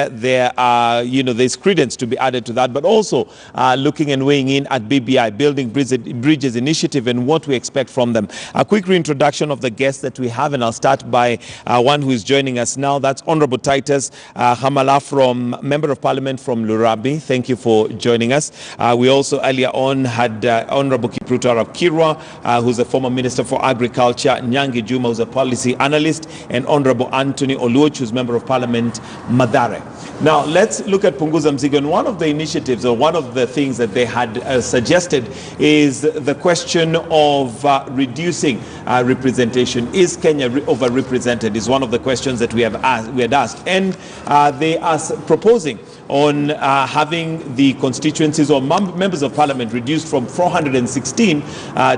there are, there's credence to be added to that, but also looking and weighing in at BBI, Building Bridges Initiative, and what we expect from them. A quick reintroduction of the guests that we have, and I'll start by one who is joining us now. That's Honorable Titus Hamala, Member of Parliament from Lurabi. Thank you for joining us. We also earlier on had Honorable Kipruto Arap Kirwa, who's a former Minister for Agriculture, Nyangi Juma, who's a policy analyst, and Honorable Anthony Oluoch, who's Member of Parliament, Madare. Now, let's look at Punguza Mizigo. And one of the initiatives, or one of the things that they had suggested, is the question of reducing representation. Is Kenya overrepresented? Is one of the questions that we had asked. And they are proposing on having the constituencies or members of parliament reduced from 416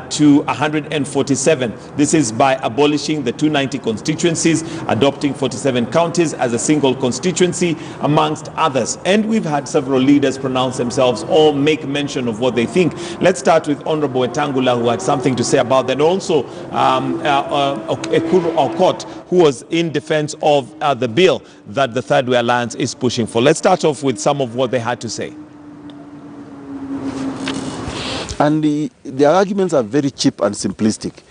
to 147. This is by abolishing the 290 constituencies, adopting 47 counties as a single constituency, amongst others. And we've had several leaders pronounce themselves or make mention of what they think. Let's start with Honorable Wetangula, who had something to say about that. And also Aukot, who was in defense of the bill that the Third Way Alliance is pushing for. Let's start off with some of what they had to say. And the arguments are very cheap and simplistic.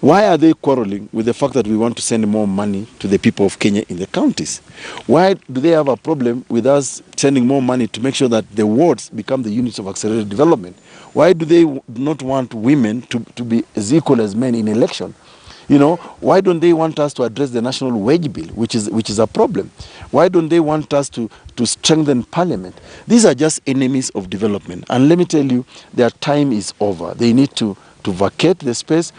Why are they quarreling with the fact that we want to send more money to the people of Kenya in the counties? Why do they have a problem with us sending more money to make sure that the wards become the units of accelerated development? Why do they not want women to be as equal as men in election? Why don't they want us to address the national wage bill, which is a problem? Why don't they want us to strengthen parliament? These are just enemies of development. And let me tell you, their time is over. They need to vacate the space.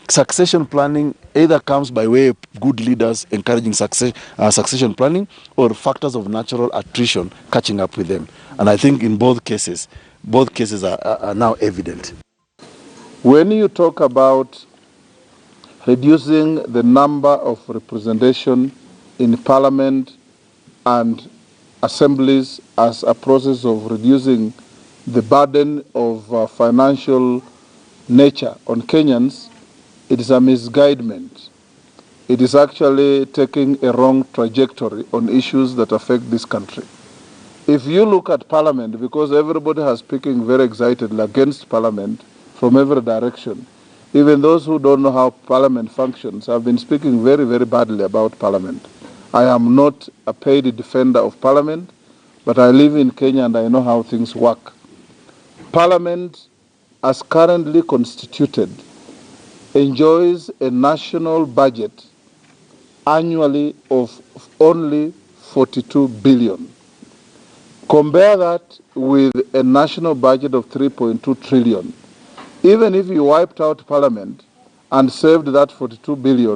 Succession planning either comes by way of good leaders encouraging succession planning, or factors of natural attrition catching up with them. And I think in both cases are now evident. When you talk about reducing the number of representation in parliament and assemblies as a process of reducing the burden of financial nature on Kenyans, it is a misguidement. It is actually taking a wrong trajectory on issues that affect this country. If you look at parliament, because everybody has speaking very excitedly against parliament from every direction, even those who don't know how parliament functions have been speaking very, very badly about parliament. I am not a paid defender of parliament, but I live in Kenya and I know how things work. Parliament, as currently constituted, enjoys a national budget annually of only 42 billion. Compare that with a national budget of 3.2 trillion. Even if you wiped out parliament and saved that 42 billion,